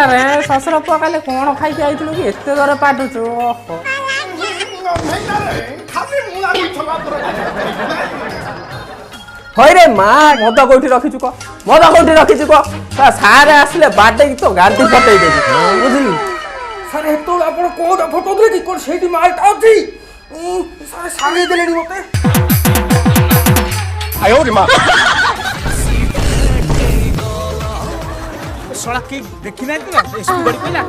रे शशुर पुआ काले कौन खाई आइथिलु कि एते दरे पाटुछु ओहो हईरे माँ मद कौटी रखीचु क मद कौटी रखीचु क सारे आसले बाटे तो गांधी फटई देबी बुझली सर हेतु आपण कोड फोटो दे कि कोन सेठी मालटा अछि सर सांगे देलेनी मते आयो रे मां सड़ा के देखि नै तू एसपी बड़ी पहिला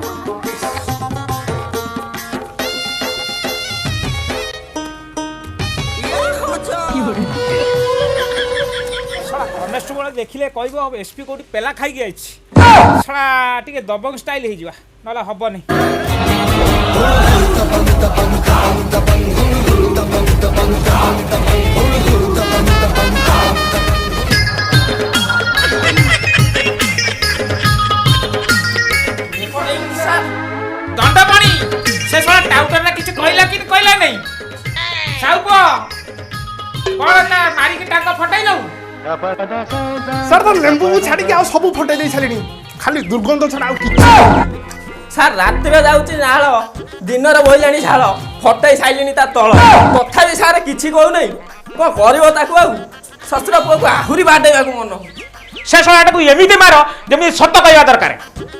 कनेस्टेबल देखिले कहबो एसपी कोठी पेला खाई गई छड़ा टिके दबंग स्टाइल हे जिवा नला हबो नै दंड पानी से सड़ा टाउटर ना किछ कहला कि कहला नै साउको कोन ता मारी के टाका फटाई लऊ सर तो लेंबू छाड़ी के आ सब फटे दे छलिनी खाली दुर्गंध छडा आ कि सर रात रे जाउची नाळ दिन रे बोइलानी झाळ फटाई साइलिनी ता तळ कथा भी सारे किछि कहू नै को करबो ताकू आ शस्त्र पुआ आहुरी बाडेबा को मन से सड़ाटा को एमिति मार जेमि सत्य कहवा दरकार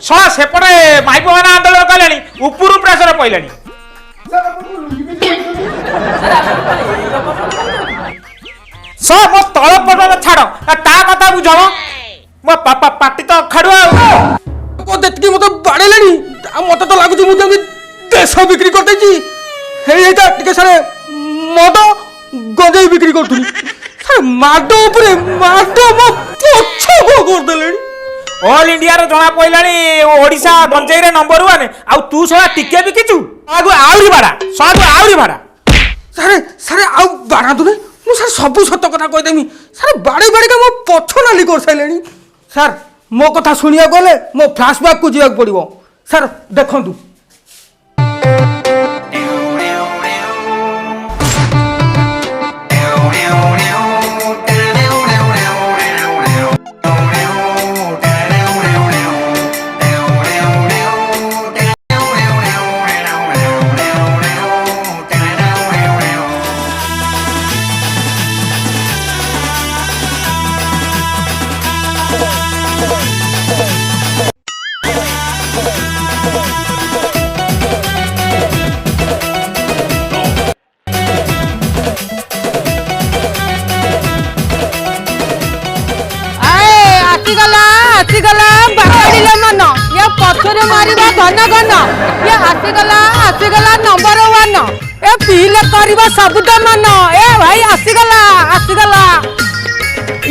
सड़ा सेपटे माइपवाना आंदोलन कलानी उपरु प्रेशर पइलानी सब तळ पटवा छाड़ ता कथा बुझो मो पापा पाटी तो खड़ुआ को देतकी मते बाडेलेनी मते तो लागुची मु जंगी देश बिक्री करते छी हे एटा टिके सारे मद गंजाई बिक्री करथुनी सारे माडो ऊपर माडो मो पछो कर देलेनी ऑल इंडिया रो जना पइलानी ओडिसा गंजेई रे नंबर 1 आ तू सळा टिके बिकिचु आगु आउरी भाड़ा साडू आउरी भाड़ा सारे सारे आउ बाड़ा दुने मु सर सब सत्य कथा कहि देमी सारे बाड़ी बाड़ी का मो पछो नाली कर साइलेनी सर मो कथा सुनिया गले मो फ्लैशबैक को जिया पड़िबो सर देखंतु आसीगला बाकाड़िले मन ये पछरे मारिबा घन घन ये आसीगला नंबर 1 ए पीले करबा सबुद मन ए भाई आसीगला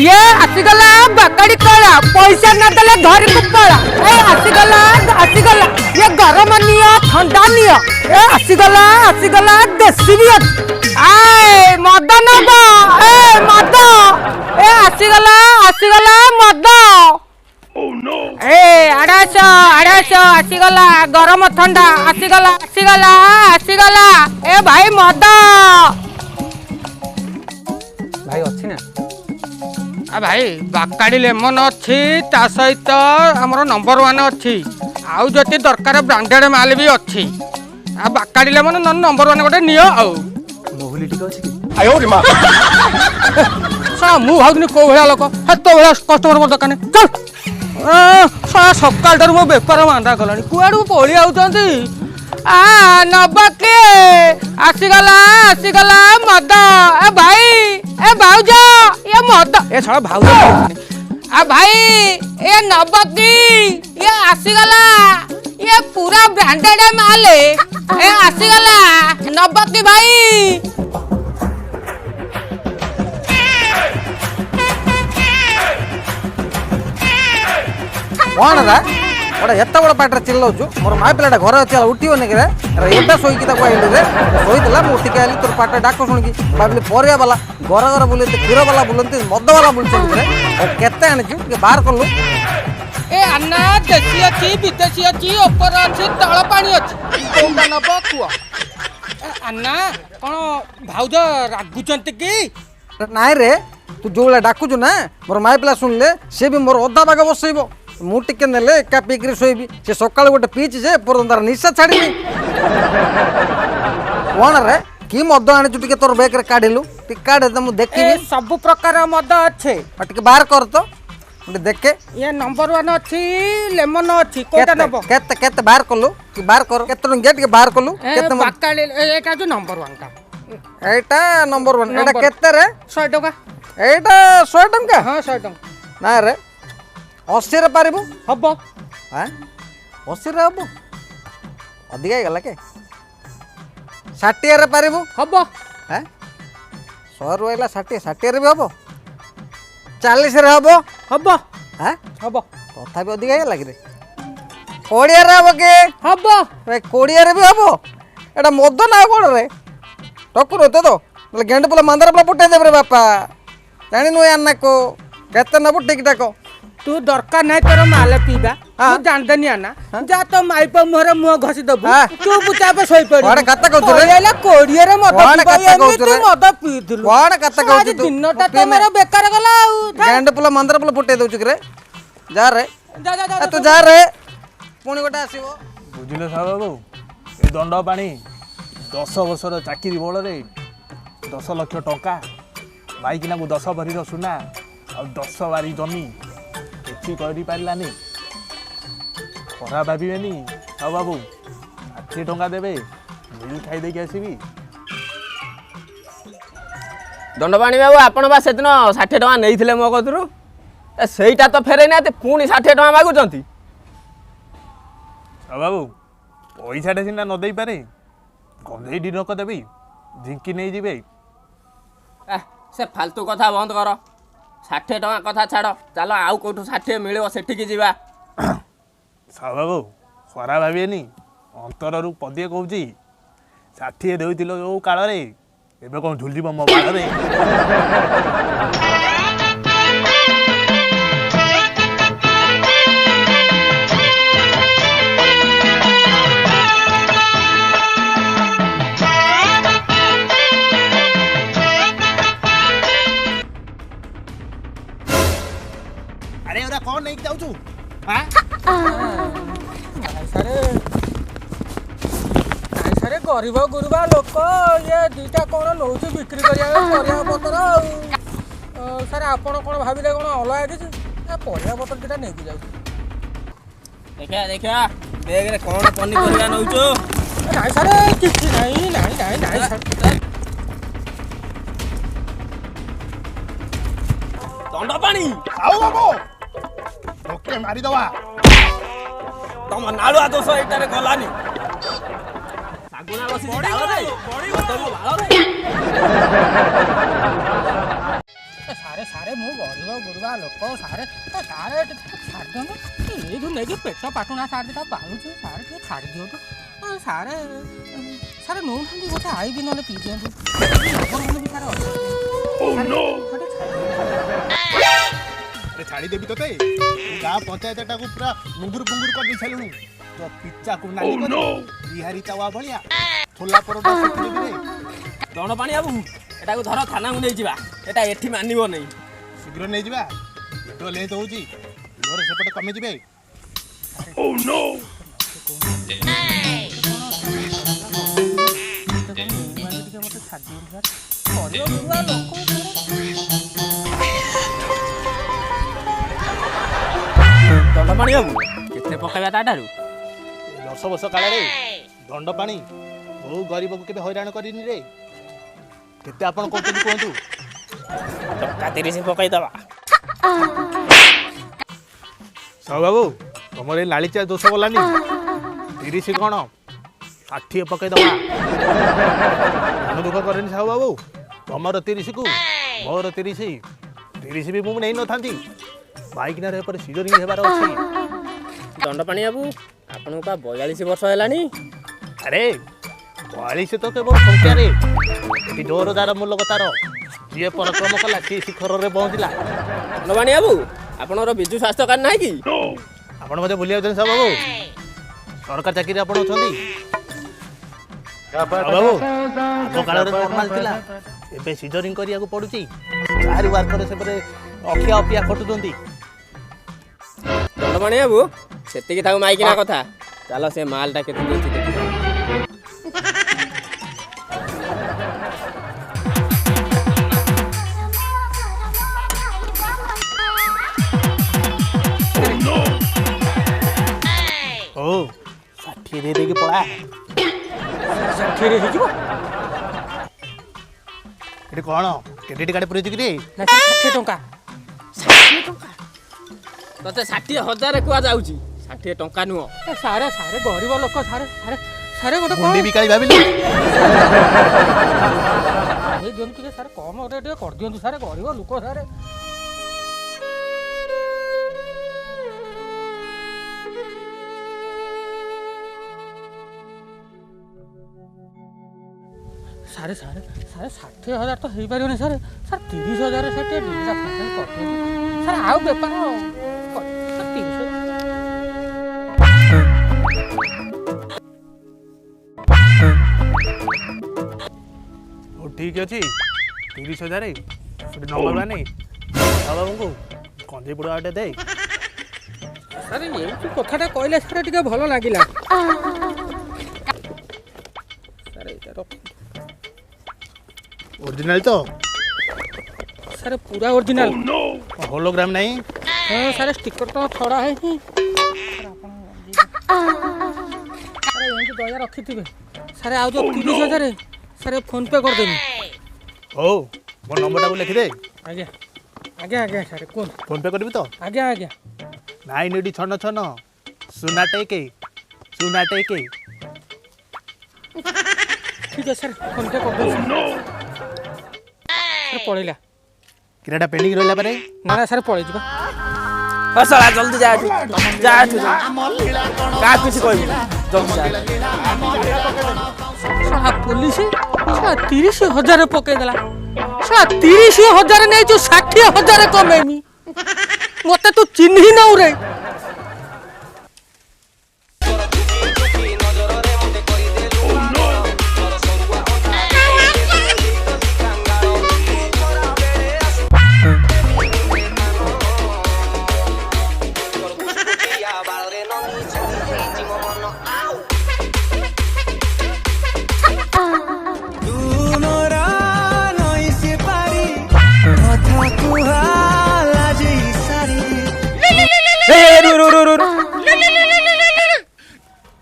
ये आसीगला बाकाड़ी कला पैसा न देले घर को पड़ा ए आसीगला ये गरम नियो ठंडा नियो ए आसीगला देसी भी आए मद नबा ए मद ए आसीगला मद ए अड़ाशो आसीगला गरम ठंडा आसीगला ए भाई मद भाई अच्छी ना आ भाई बाकाड़ी लेमन अच्छी ता सहित हमर नंबर 1 अच्छी आउ जति दरकार ब्रांडेड माल भी अच्छी आ बाकाड़ी लेमन नंबर 1 गोटे नियो आउ मोहली टिक अछि कि आयो रे मां सा मु भागनी को भला लोक हेतो भला कस्टमर मोर दकाने चल सा सकाल दर मो बेपार मांदा गलानी कुआडू पळी आउतंती आ नबके आसीगला मद ए भाई ए भाउजा ये मद ए छड़ा भाउजा आ भाई ए नबकी ये आसीगला ये पूरा ब्रांडेड माल ए आसीगला नबकी भाई कौन रा गोटे एत बड़ पाटे चिल्लाऊँ मोर माँ पिलाटा घर अच्छे उठन कि एटा शोक आइली रे शोला मुझे उठिक आइली तोर पाटे डाक शुणिकी भाविली परिया वाला घर घर बुलते क्षीर वाला बुलते मद वाला बुलते केते आनीचु बाहर कलु ए अन्ना देसी अच्छी विदेशी अच्छी ऊपर अच्छी तल पानी अच्छी कोटा नब कुआ अन्ना कौन भाउज रागुचंती कि नाई रे तू जो डाकुचु ना मोर माँ पिला शुणिले सी भी मोर अधा भाग बसइब ମୁଁ ଟିକେ ନେଲେ ଏକା ପିଇକିରି ଶୋଇବି ସେ ସକାଳୁ ଗୋଟେ ପିଇଛି ଯେ ଏପର୍ଯ୍ୟନ୍ତ ତାର ନିଶା ଛାଡ଼ିନି କ'ଣ ରେ କି ମଦ ଆଣିଛୁ ଟିକେ ତୋର ବେଗରେ କାଢିଲୁ ଟିକେ କାଢେ ତ ମୁଁ ଦେଖିବି ସବୁ ପ୍ରକାର ମଦ ଅଛି ଆଉ ଟିକେ ବାହାର କର ତ ମୁଁ ଟିକେ ଦେଖେ ଇଏ ନମ୍ବର 1 ଅଛି ଲେମନ ଅଛି କୋଉଟା କେତେ ନବ କେତେ କେତେ ବାହାର କଲୁ କି ବାହାର କର କେତେ ଟଙ୍କିଆ ଟିକେ ବାହାର କଲୁ କେତେ ବାକାଳି ଏଇଟା ଯୋଉ ନମ୍ବର 1 ଟା এইটা নম্বর 1 এটা Number. কেতে রে 100 ଟଙ୍କା এইটা 100 টঙ্কা ହଁ 100 ଟଙ୍କା না রে 80 রে পারিবু ହବ হ্যাঁ 80 রে হবো ଅଧିକା ହେଇଗଲା କେ 60 ରେ ପାରିବୁ ହବ হ্যাঁ 100 রইলা 60 60 ରେ ବି ହବ 40 ରେ ହବ ହବ হ্যাঁ ହବ ତଥାପି ଅଧିକା ହେଇଗଲା କି ରେ 20 ରେ ହବ କେ ହବ 20 ରେ ବି ହବ এটা মদ না কোন রে টকুর হতো তো বলে গেন্ড পোলা মান্দার পোলা পটাই দেবে রে বাপা জানি নয় আন্না কো কেতে নেবো ঠিক ঠাক ତୁ ଦରକାର ନାହିଁ ତୋର ମାଲ ପିଇବା ମୁଁ ଜାଣିଦେନି ଆନା ଯା ତ ମାଇପ ମୁହଁରେ ମୁହଁ ଘଷି ଦବୁ ହଁ। ତୁ ବୁଚାପ ଶୋଇପଡିବୁ କଣ କଥା କହୁଛୁ ରେ? କହିଲା 20 ରେ ମଦ କଣ ପିଇବା କଥା କହୁଛୁ ଏମିତି ରେ? ମଦ ପିଇଥିଲୁ କଣ କଥା କହୁଛୁ ଆଜି ତୁ? ଦିନଟା ପିଇନେ। ତମର ବେକାର ଗଲା ଆଉ ଗେଣ୍ଡ পোলা ମାନ୍ଦାର পোলা ପଟାଇ ଦଉଛୁ କି ରେ ଯା ରେ ଯା ଯା ତୁ ଯା ରେ ପୁଣି ଗୋଟେ ଆସିବ ବୁଝିଲେ ସାହୁ ବାବୁ ଏ ଦଣ୍ଡ ପାଣି 10 ବର୍ଷର ଚାକିରି ବଳରେ 10 ଲକ୍ଷ ଟଙ୍କା ବାଇକିନାକୁ 10 ଭରିର ସୁନା ଆଉ 10 ବାରି ଜମି କିଛି କରିପାରିଲାନି ଖରାପ ଭାବିବେନି ସାହୁ ବାବୁ 60 ଟଙ୍କା ଦେବେ ମିଲ୍ ଖାଇ ଦେଇକି ଆସିବି ଦଣ୍ଡପାଣି ବାବୁ ଆପଣ ବା ସେଦିନ 60 ଟଙ୍କା ନେଇଥିଲେ ମୋ କତିରୁ ସେଇଟା ତ ଫେରେଇ ନାହାନ୍ତି ପୁଣି 60 ଟଙ୍କା ମାଗୁଛନ୍ତି ସାହୁ ବାବୁ ପଇସାଟା ସିନା ନ ଦେଇପାରେ ଗନ୍ଧେଇ ଡିନକ ଦେବି ଝିଙ୍କି ନେଇଯିବେ ସେ ଫାଲତୁ କଥା ବନ୍ଦ କର 60 ଟଙ୍କା କଥା ଛାଡ଼ ଚାଲ ଆଉ କେଉଁଠୁ 60 ମିଳିବ ସେଠିକି ଯିବା ସାହୁ ବାବୁ ଖରାପ ଭାବିବେନି ଅନ୍ତରରୁ ପଦିଏ କହୁଛି 60 ଦେଉଥିଲ ଯୋଉ କାଳରେ ଏବେ କ'ଣ ଝୁଲିବ ମୋ ବାଳରେ ଆରେ ଏରା କ'ଣ ନେଇକି ଯାଉଛୁ ସାରେ ଗରିବ ଗୁରୁବା ଲୋକ ଇଏ ଦିଟା କ'ଣ ନଉଛି ବିକ୍ରି କରିବା ପରିବା ପତ୍ର ଆଉ ସାର୍ ଆପଣ କ'ଣ ଭାବିଲେ କ'ଣ ଅଲଗା କିଛି ପରିବା ପତ୍ର ଦିଟା ନେଇକି ଯାଉଛି ଦେଖିଆ ଦେଖିଆ ବେଗରେ କ'ଣ ପନିପରିବା ନେଉଛୁ ନାଇଁ ସାର୍ କିଛି ନାହିଁ ନାଇଁ ନାଇଁ ନାଇଁ ସାର୍ ଦଣ୍ଡପାଣି ଆଉ ବାବୁ ଲୋକେ ମାରିଦବା ତମ ନାଳୁଆ ଦୋଷ ଏଇଟାରେ ଗଲାନି ଶାଗୁଣା ବସିଛି ଡାଳରେ ତମ ବାଳରେ ସାରେ ସାରେ ମୁଁ ଗରିବ ଗୁରୁବା ଲୋକ ସାରେ ସାରେ ଛାଡ଼ିଦିଅନ୍ତୁ ଏଇଠୁ ନେଇକି ପେଟ ପାଟୁଣା ସାର ଦିଟା ପାଳୁଛି ସାରେ ଟିକେ ଛାଡ଼ି ଦିଅନ୍ତୁ ସାରେ ସାରେ ନେଉନାହାନ୍ତି ଗୋଟେ ଆଇବି ନହେଲେ ପିଇ ଦିଅନ୍ତୁ ସାରେ ଛାଡ଼ିଦେବି ତତେ ଗାଁ ପଞ୍ଚାୟତଟାକୁ ପୁରା ମୁଙ୍ଗୁରୁ ଫୁଙ୍ଗୁରୁ କରିଦେଇ ସାରିଲୁଣୁ ତ ପିଚାକୁ ନାଲି କରି ବିହାରୀ ତାୱା ଭଳିଆ ଥୋଲା ପରଟା ସେକିଦେବି ଦଣ୍ଡପାଣି ବାବୁ ଏଟାକୁ ଧର ଥାନାକୁ ନେଇଯିବା ଏଟା ଏଠି ମାନିବ ନାହିଁ ଶୀଘ୍ର ନେଇଯିବା ପେଟ ଲେଟ୍ ହେଉଛି ଜୋରେ ସେପଟେ କମିଯିବେ ଦଣ୍ଡପାଣି ବାବୁ କେତେ ପକାଇବା ତାଠାରୁ 10 ବର୍ଷ କାଳରେ ଦଣ୍ଡ ପାଣି ବହୁ ଗରିବକୁ କେବେ ହଇରାଣ କରିନି ରେ କେତେ ଆପଣ କହୁଛନ୍ତି କୁହନ୍ତୁ ଟଙ୍କା 30 ପକାଇଦବା ସାହୁ ବାବୁ ତମର ଏଇ ଲାଳିଚା ଦୋଷ ଗଲାନି 30 କ'ଣ 60 ପକେଇଦବା ମନ ଦୁଃଖ କରେନି ସାହୁ ବାବୁ ତମର 30କୁ ମୋର 30 ବି ମୁଁ ନେଇନଥାନ୍ତି ବାଇକିନାରେ ଏପଟେ ସିଜରିଂ ହେବାର ଅଛି ଦଣ୍ଡପାଣି ବାବୁ ଆପଣଙ୍କୁ ପା 42 ବର୍ଷ ହେଲାଣି ଆରେ 42 ତ କେବଳ ସଂଖ୍ୟାରେ ଏଠି ଜୋରଦାର ମୂଲକ ତାର ଯିଏ ପରାକ୍ରମ କଲା ସିଏ ଶିଖରରେ ପହଞ୍ଚିଲା ଦଣ୍ଡପାଣି ବାବୁ ଆପଣଙ୍କର ବିଜୁ ସ୍ୱାସ୍ଥ୍ୟ କାର୍ଡ ନାହିଁ କି ଆପଣ ମୋତେ ଭୁଲି ଯାଉଛନ୍ତି ସାହୁ ବାବୁ ସରକାର ଚାକିରି ଆପଣ ଅଛନ୍ତି ସାହୁ ବାବୁ ଆଗ କାଳରେ ନର୍ମାଲ ଥିଲା ଏବେ ସିଜରିଂ କରିବାକୁ ପଡୁଛି ବାହାରି ୱାର୍କରେ ସେପଟେ ଅଖିଆ ଅପିଆ ଖଟୁଛନ୍ତି ଦଣ୍ଡପାଣି ବାବୁ ସେତିକି ତାକୁ ମାଇକିନା କଥା ଚାଲ ସେ ମାଲଟା କେତେ ଦଉଛି ଦେଖିବା। ଓ 60 ଦେଇକି ପଳା। 60 ହେଇଯିବ ଏଠି କ'ଣ କ୍ରେଡିଟ୍ କାର୍ଡ ପୁରେଇଛୁ କି ରେ? ନା 60 ଟଙ୍କା। ତତେ 60,000 କୁହାଯାଉଛି 60 ଟଙ୍କା ନୁହଁ। ସାରେ ସାରେ ଗରିବ ଲୋକ ସାରେ ସାରେ ସାରେ ଗୋଟେ ଗୁଣ୍ଡି ବିକାଳି ଭାବିଲୁ? ଏଇ ଦିଅନ୍ତୁ ଟିକେ ସାରେ କମ ରେଟ୍ ଟିକେ କରିଦିଅନ୍ତୁ ସାରେ ଗରିବ ଲୋକ ସାରେ। ସାରେ ସାରେ ସାରେ 60,000 ତ ହେଇପାରିବନି ସାରେ ସାର୍ 30,000 ସାର୍ ଟିକେ ଡିଲଟା ଫାଇନାଲ୍ କରିଦିଅନ୍ତୁ ସାର୍ ଆଉ ବେପାର ସାର୍ 30,000। ହଉ ଠିକ୍ ଅଛି 30,000 ଗୋଟେ ନମ୍ବର ମାନେ ବାବୁଙ୍କୁ କନ୍ଦେଇ ପୋଡ଼ା ଗୋଟେ ଦେ। ସାର୍ ଏମିତି କଥାଟା କହିଲେ ସାର୍ ଟିକେ ଭଲ ଲାଗିଲା ସାର୍ ଏଇଟା ରଖ ଓରିଜିନାଲ ତ? ସାର୍ ପୁରା ଅରିଜିନାଲ। ହୋଲୋଗ୍ରାମ ନାହିଁ? ହଁ ସାର୍ ଷ୍ଟିକର ତ ଛଡ଼ା ହେଇନି ସାର୍ ଏମିତି ଦୟା ରଖିଥିବେ ସାର୍ ଆଉ ଯେଉଁ 30,000 ସାର୍ ଫୋନ୍ ପେ କରିଦେବି। ହଉ ମୋ ନମ୍ବରଟାକୁ ଲେଖିଦେ। ଆଜ୍ଞା ଆଜ୍ଞା ଆଜ୍ଞା ସାର୍ କୁହନ୍ତୁ। ଫୋନ୍ ପେ କରିବି ତ? ଆଜ୍ଞା ଆଜ୍ଞା 98 ଛନ ଛନ ସୁନା ଟେକେ ସୁନା ଟେକେ। ଠିକ୍ ଅଛି ସାର୍ ଫୋନ୍ ପେ କରିଦେବି ସାର୍ ପଳେଇଲା। କିରାଟା ପେଣ୍ଡିଂ ରହିଲା ପରେ ନା ନା ସାର୍ ପଳେଇଯିବା। ଶଳା ଜଲ୍ଦି ଯା ଏଠୁ ଯା ଏଠୁ କାହାକୁ କିଛି କହିବି ଜଲ୍ଦି ଯା। ଶଳା ପୋଲିସ ଶଳା 30,000 ପକେଇଦେଲା। ଶଳା 30,000 ନେଇଛୁ 60,000 କମେଇମି ମତେ ତୁ ଚିହ୍ନି ନଉ ରେ।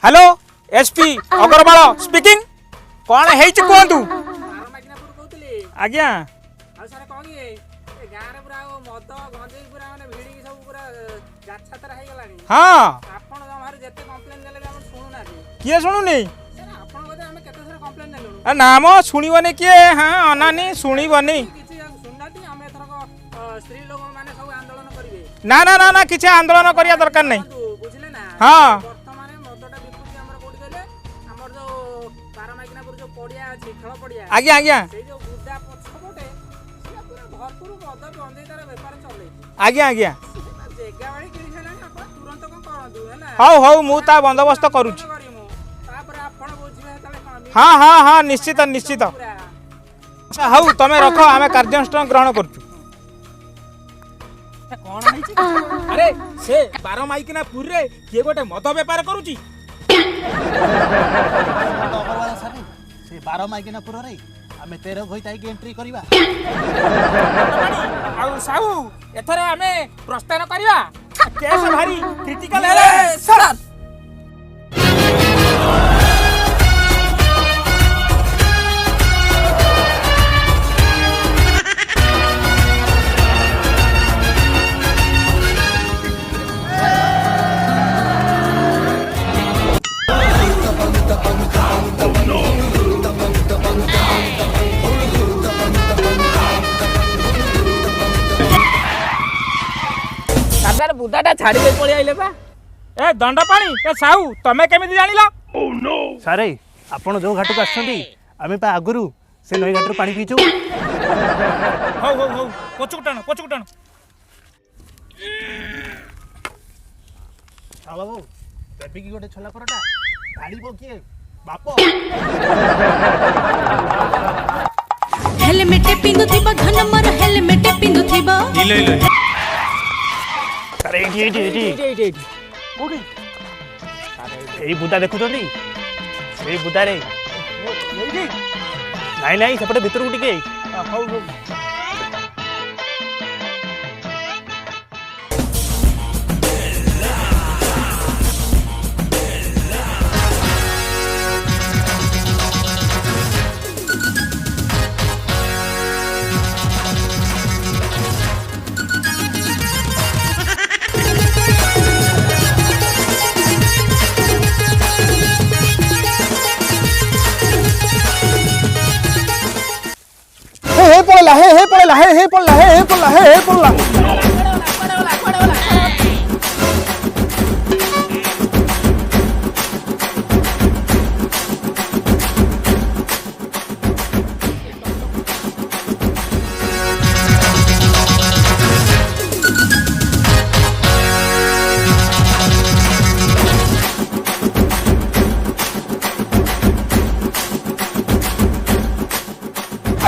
हेलो एसपी अग्रवाल स्पीकिंग कौन है कहतु आज्ञा हाँ किए शुणुनी नाम शुणवनी किए हाँ अनानी शुणवनी ना ना ना ना किसी आंदोलन करिया दरकार नहीं। हाँ आज्ञा आज्ञा आज्ञा आज्ञा हौ हौ मु ता बंदोबस्त करूची। हाँ हाँ हाँ निश्चित निश्चित। अच्छा हौ तमे रख आम कार्यानुष्ठान ग्रहण करूँ। अरे से 12 माइकिना पुरी रे किए गोटे मद बेपार करूची। ସେ 12 ମାଇକିନା ପୁରରେ ଆମେ 13 ଘଇତାଇକି ଏଣ୍ଟ୍ରି କରିବା। ଆଉ ସାହୁ ଏଥର ଆମେ ପ୍ରସ୍ଥାନ କରିବା। କେସ୍ ଭାରି କ୍ରିଟିକାଲ ହେଲେ ସାର୍ ବୁଦାଟା ଛାଡ଼ି ଦେଇ ପଳେଇ ଆଇଲେ ବା। ए दंड पानी ए साहू तमे केमिति जानिला? सारे आपण जो घाटକୁ ଆସିଛନ୍ତି ଆମେ ପା ଆଗରୁ ସେ ନଈ ଘାଟରୁ ପାଣି ପିଇଛୁ। ହଉ ହଉ ହଉ ପଛକୁ ଟାଣ ପଛକୁ ଟାଣ। ହଁ ବାବୁ ବେବିକି ଗୋଟେ ଛୋଲା ପରଟା ଆଣିବ କିଏ ବାପ? हेलमेट पिंदुथिबो धन मोर हेलमेट पिंदुथिबो सारे କୋଉଠି ଏଇ ବୁଦା ଦେଖୁଛନ୍ତି ଏଇ ବୁଦାରେ ନାଇଁ ନାଇଁ ସେପଟେ ଭିତରକୁ ଟିକେ ହଉ ହଉ हे पळला हे पळला हे पळला हे पळला हे पळला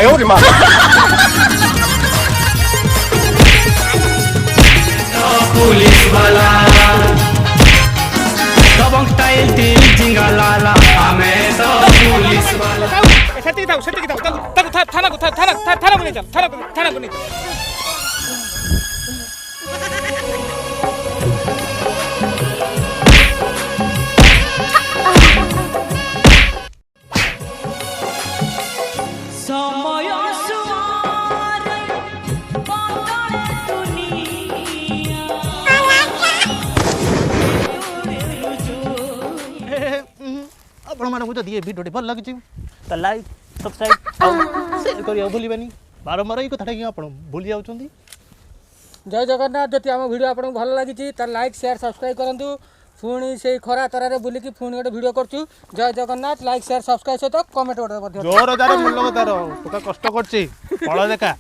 哎呦我的妈！ पुलिस वाला दबंग स्टाइल दिल जिंगा लाला हमें तो पुलिस वाला ସେତିକି ଥାଉ ତାକୁ ଥାନାକୁ ନେଇ ଚାଲ ଥାନାକୁ ନେଇ ଚାଲ ଆପଣମାନଙ୍କୁ ଯଦି ଏ ଭିଡ଼ିଓଟି ଭଲ ଲାଗୁଛି ତ ଲାଇକ୍ ସବସ୍କ୍ରାଇବ୍ ଆଉ ସେୟାର କରିବାକୁ ଭୁଲିବେନି ବାରମ୍ବାର ଏଇ କଥାଟା ହିଁ ଆପଣ ଭୁଲି ଯାଉଛନ୍ତି ଜୟ ଜଗନ୍ନାଥ। ଯଦି ଆମ ଭିଡ଼ିଓ ଆପଣଙ୍କୁ ଭଲ ଲାଗିଛି ତାହେଲେ ଲାଇକ୍ ସେୟାର ସବସ୍କ୍ରାଇବ୍ କରନ୍ତୁ। ପୁଣି ସେଇ ଖରା ତରାରେ ବୁଲିକି ପୁଣି ଗୋଟେ ଭିଡ଼ିଓ କରୁଛୁ। ଜୟ ଜଗନ୍ନାଥ। ଲାଇକ୍ ସେୟାର ସବସ୍କ୍ରାଇବ୍ ସହିତ କମେଣ୍ଟ ଗୋଟେ ମଧ୍ୟ ଜୋର ତାର ମୂଲ୍ୟ ତାର ଟୋକା କଷ୍ଟ କରୁଛି ଫଳ ଦେଖା